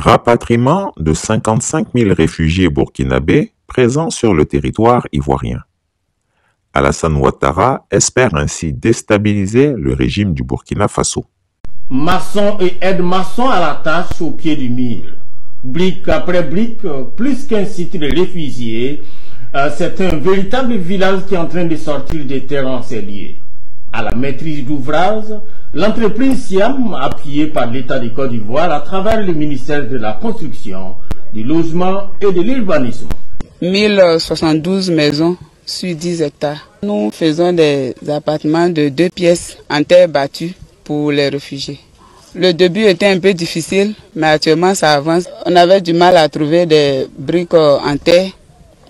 Rapatriement de 55 000 réfugiés burkinabés présents sur le territoire ivoirien. Alassane Ouattara espère ainsi déstabiliser le régime du Burkina Faso. Maçons et aides-maçons à la tâche au pied du mur. Brique après brique, plus qu'un site de réfugiés, c'est un véritable village qui est en train de sortir des terres encelées. À la maîtrise d'ouvrage, l'entreprise Siam, appuyée par l'État de Côte d'Ivoire à travers le ministère de la Construction, du Logement et de l'Urbanisme. 1072 maisons sur 10 hectares. Nous faisons des appartements de 2 pièces en terre battue pour les réfugiés. Le début était un peu difficile, mais actuellement ça avance. On avait du mal à trouver des briques en terre,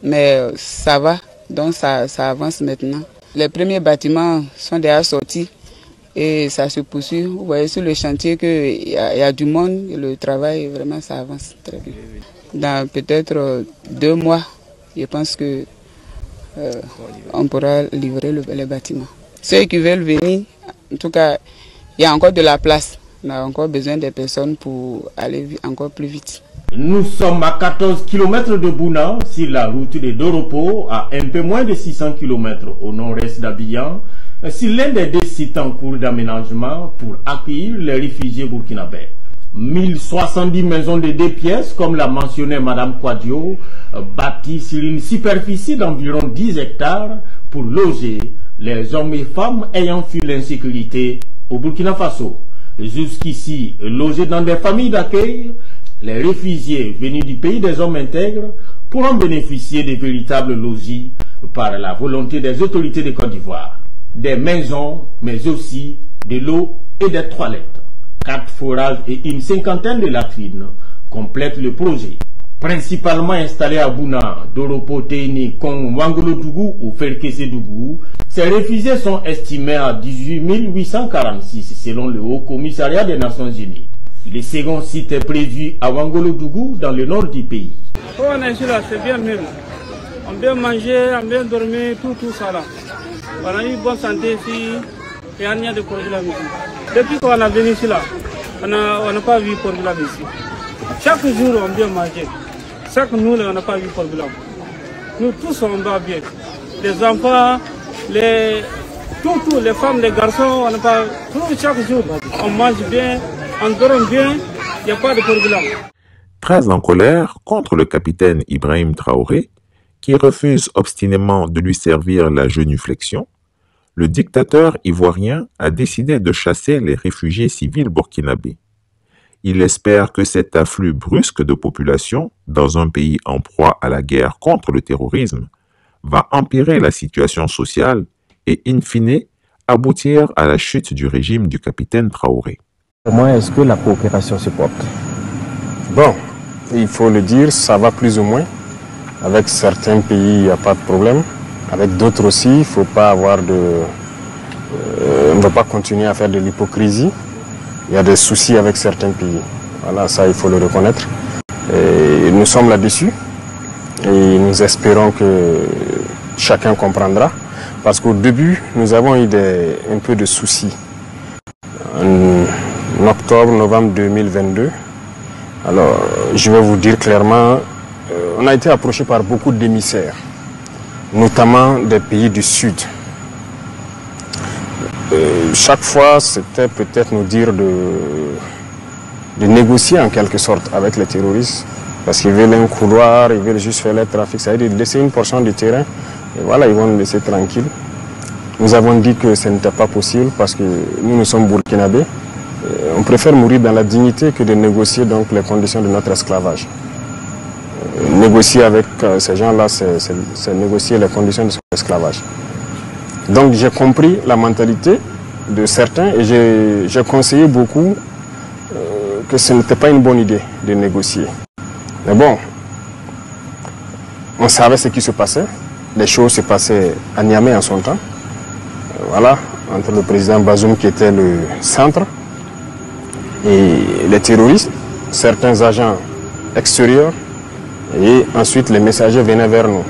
mais ça va, donc ça avance maintenant. Les premiers bâtiments sont déjà sortis et ça se poursuit. Vous voyez sur le chantier qu'il y a du monde, le travail, vraiment ça avance très bien. Dans peut-être 2 mois, je pense que on pourra livrer les bâtiments. Ceux qui veulent venir, en tout cas, il y a encore de la place. On a encore besoin des personnes pour aller encore plus vite. Nous sommes à 14 km de Bouna, sur la route de Doropo, à un peu moins de 600 km au nord-est d'Abidjan, sur l'un des 2 sites en cours d'aménagement pour accueillir les réfugiés burkinabés. 1070 maisons de 2 pièces, comme l'a mentionné Mme Kouadio, bâties sur une superficie d'environ 10 hectares pour loger les hommes et femmes ayant fui l'insécurité au Burkina Faso. Jusqu'ici, logés dans des familles d'accueil, les réfugiés venus du pays des hommes intègres pourront bénéficier de véritables logis par la volonté des autorités de Côte d'Ivoire. Des maisons, mais aussi de l'eau et des toilettes. 4 forages et une 50aine de latrines complètent le projet. Principalement installés à Bouna, Doropo, Teini, Kong, Wangolo-Dougou ou Ferkese-Dougou, ces réfugiés sont estimés à 18 846 selon le Haut Commissariat des Nations Unies. Le second site est prévu à Wangolo-Dougou dans le nord du pays. On est ici là, c'est bien même. On bien manger, on bien dormir, tout ça là. On a eu bonne santé ici, il n'y a rien de problème ici. Depuis qu'on a venu ici là, on n'a pas vu de problème ici. Chaque jour on bien manger. Chaque nous on n'a pas vu de problème. Nous tous on va bien. Les enfants, les femmes, les garçons, on n'a pas tout chaque jour. On mange bien, on dort bien, il n'y a pas de problème. Très en colère contre le capitaine Ibrahim Traoré, qui refuse obstinément de lui servir la genuflexion, le dictateur ivoirien a décidé de chasser les réfugiés civils burkinabés. Il espère que cet afflux brusque de population dans un pays en proie à la guerre contre le terrorisme va empirer la situation sociale et, in fine, aboutir à la chute du régime du capitaine Traoré. Comment est-ce que la coopération se porte? Bon, il faut le dire, ça va plus ou moins. Avec certains pays, il n'y a pas de problème. Avec d'autres aussi, il ne faut pas avoir de... on ne va pas continuer à faire de l'hypocrisie. Il y a des soucis avec certains pays. Voilà, ça, il faut le reconnaître. Et nous sommes là-dessus. Et nous espérons que chacun comprendra. Parce qu'au début, nous avons eu un peu de soucis. En octobre, novembre 2022, alors je vais vous dire clairement, on a été approché par beaucoup d'émissaires, notamment des pays du Sud. Chaque fois, c'était peut-être nous dire de négocier en quelque sorte avec les terroristes, parce qu'ils veulent un couloir, ils veulent juste faire le trafic, ça veut dire laisser une portion du terrain, et voilà, ils vont nous laisser tranquille. Nous avons dit que ce n'était pas possible parce que nous sommes burkinabés. On préfère mourir dans la dignité que de négocier donc les conditions de notre esclavage. Négocier avec ces gens-là, c'est négocier les conditions de son esclavage. Donc j'ai compris la mentalité de certains et j'ai conseillé beaucoup que ce n'était pas une bonne idée de négocier. Mais bon, on savait ce qui se passait. Les choses se passaient à Niamey en son temps. Voilà, entre le président Bazoum qui était le centre et les terroristes, certains agents extérieurs, et ensuite les messagers venaient vers nous.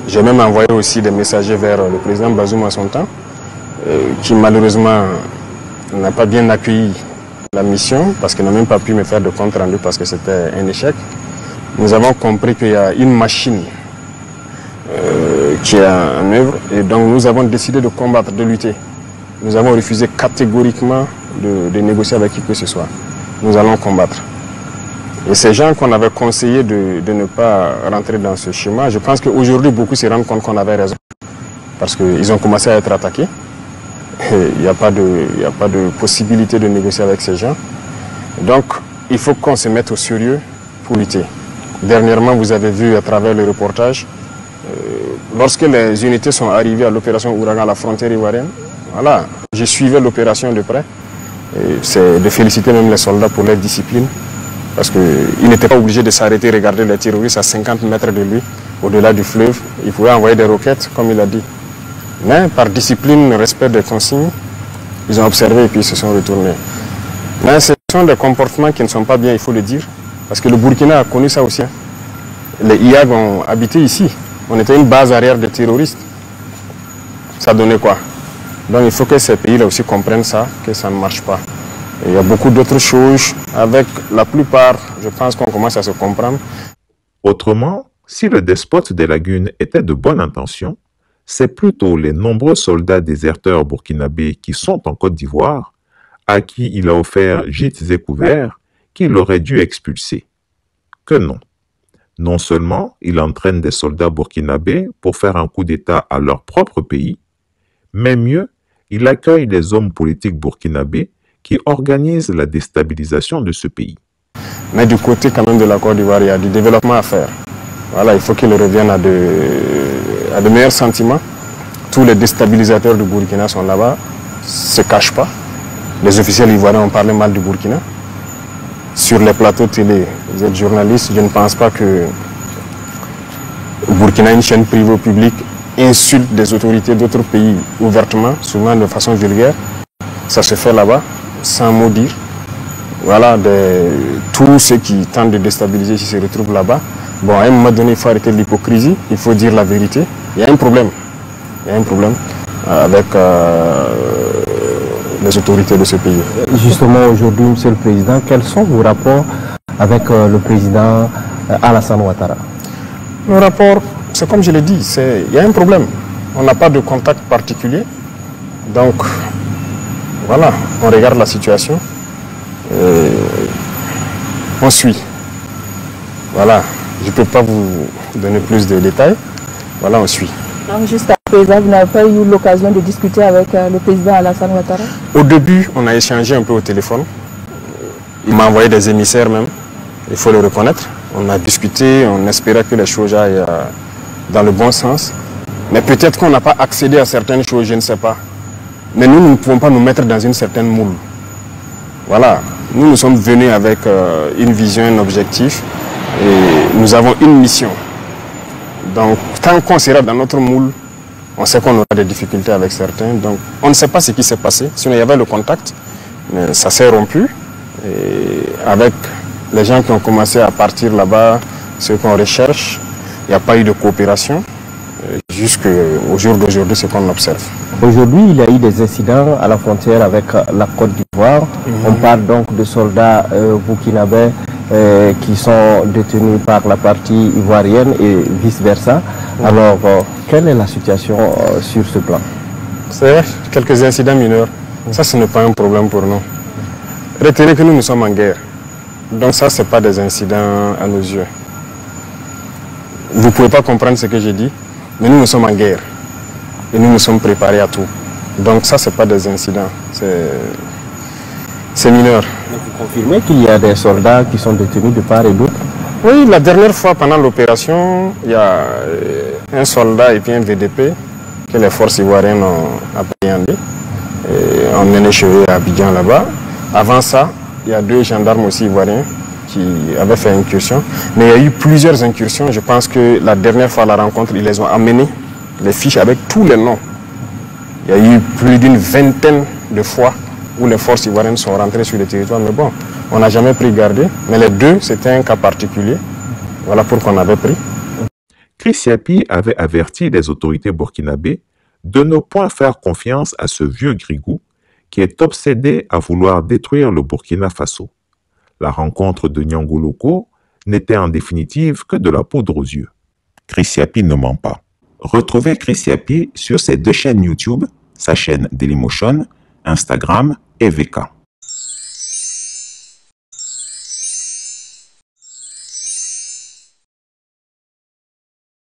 J'ai même envoyé aussi des messagers vers le président Bazoum à son temps, qui malheureusement n'a pas bien accueilli la mission, parce qu'ils n'ont même pas pu me faire de compte rendu parce que c'était un échec, nous avons compris qu'il y a une machine qui est en œuvre et donc nous avons décidé de combattre, de lutter. Nous avons refusé catégoriquement de négocier avec qui que ce soit. Nous allons combattre. Et ces gens qu'on avait conseillé de ne pas rentrer dans ce schéma, je pense qu'aujourd'hui beaucoup se rendent compte qu'on avait raison. Parce qu'ils ont commencé à être attaqués. Il n'y a pas de possibilité de négocier avec ces gens. Donc il faut qu'on se mette au sérieux pour lutter. Dernièrement, vous avez vu à travers le reportage, lorsque les unités sont arrivées à l'opération Ouragan à la frontière ivoirienne, voilà, je suivais l'opération de près. C'est de féliciter même les soldats pour leur discipline. Parce qu'ils n'étaient pas obligés de s'arrêter et regarder les terroristes à 50 mètres de lui, au-delà du fleuve. Ils pouvaient envoyer des roquettes, comme il a dit. Mais par discipline, respect des consignes, ils ont observé et puis ils se sont retournés. Mais ce sont des comportements qui ne sont pas bien, il faut le dire. Parce que le Burkina a connu ça aussi. Les IAG ont habité ici. On était une base arrière des terroristes. Ça donnait quoi? Donc il faut que ces pays-là aussi comprennent ça, que ça ne marche pas. Et il y a beaucoup d'autres choses. Avec la plupart, je pense qu'on commence à se comprendre. Autrement, si le despote des lagunes était de bonne intention, c'est plutôt les nombreux soldats déserteurs burkinabés qui sont en Côte d'Ivoire, à qui il a offert gîtes et couverts, qu'il aurait dû expulser. Que non. Non seulement il entraîne des soldats burkinabés pour faire un coup d'État à leur propre pays, mais mieux, il accueille les hommes politiques burkinabés qui organisent la déstabilisation de ce pays. Mais du côté quand même de la Côte d'Ivoire, il y a du développement à faire. Voilà, il faut qu'il revienne à de meilleurs sentiments. Tous les déstabilisateurs du Burkina sont là-bas, ne se cachent pas. Les officiels ivoiriens ont parlé mal du Burkina. Sur les plateaux télé, vous êtes journaliste, je ne pense pas que le Burkina, une chaîne privée ou publique, insulte des autorités d'autres pays ouvertement, souvent de façon vulgaire. Ça se fait là-bas, sans mot dire. Voilà, tous ceux qui tentent de déstabiliser se retrouvent là-bas. Bon, à un moment donné, il faut arrêter l'hypocrisie, il faut dire la vérité. Il y a un problème. Il y a un problème avec les autorités de ce pays. Justement, aujourd'hui, Monsieur le Président, quels sont vos rapports avec le président Alassane Ouattara? Le rapport, c'est comme je l'ai dit, il y a un problème. On n'a pas de contact particulier. Donc, voilà, on regarde la situation. On suit. Voilà, je ne peux pas vous donner plus de détails. Voilà, on suit. Donc jusqu'à présent, vous n'avez pas eu l'occasion de discuter avec le président Alassane Ouattara? Au début, on a échangé un peu au téléphone. Il m'a envoyé des émissaires même, il faut le reconnaître. On a discuté, on espérait que les choses aillent dans le bon sens. Mais peut-être qu'on n'a pas accédé à certaines choses, je ne sais pas. Mais nous ne pouvons pas nous mettre dans une certaine moule. Voilà, nous sommes venus avec une vision, un objectif. Et nous avons une mission. Donc, tant qu'on sera dans notre moule, on sait qu'on aura des difficultés avec certains. Donc, on ne sait pas ce qui s'est passé. Sinon, il y avait le contact, mais ça s'est rompu. Et avec les gens qui ont commencé à partir là-bas, ceux qu'on recherche, il n'y a pas eu de coopération. Jusqu'au jour d'aujourd'hui, c'est ce qu'on observe. Aujourd'hui, il y a eu des incidents à la frontière avec la Côte d'Ivoire. On parle donc de soldats burkinabés qui sont détenus par la partie ivoirienne et vice-versa. Alors, quelle est la situation sur ce plan? C'est quelques incidents mineurs. Ça, ce n'est pas un problème pour nous. Retenez que nous sommes en guerre. Donc ça, ce n'est pas des incidents à nos yeux. Vous ne pouvez pas comprendre ce que j'ai dit, mais nous sommes en guerre. Et nous nous sommes préparés à tout. Donc ça, ce n'est pas des incidents. C'est mineur. Vous confirmez qu'il y a des soldats qui sont détenus de part et d'autre? Oui, la dernière fois pendant l'opération, il y a un soldat et puis un VDP que les forces ivoiriennes ont appréhendé. On est chez eux à Abidjan là-bas. Avant ça, il y a 2 gendarmes aussi ivoiriens qui avaient fait incursion. Mais il y a eu plusieurs incursions. Je pense que la dernière fois à la rencontre, ils les ont amenés, les fiches avec tous les noms. Il y a eu plus d'une vingtaine de fois où les forces ivoiriennes sont rentrées sur le territoire. Mais bon, on n'a jamais pris garde. Mais les 2, c'était un cas particulier. Voilà pourquoi on avait pris. Chris Yapi avait averti les autorités burkinabées de ne point faire confiance à ce vieux grigou qui est obsédé à vouloir détruire le Burkina Faso. La rencontre de Niango Loko n'était en définitive que de la poudre aux yeux. Chris Yapi ne ment pas. Retrouvez Chris Yapi sur ses deux chaînes YouTube, sa chaîne Dailymotion, Instagram et VK.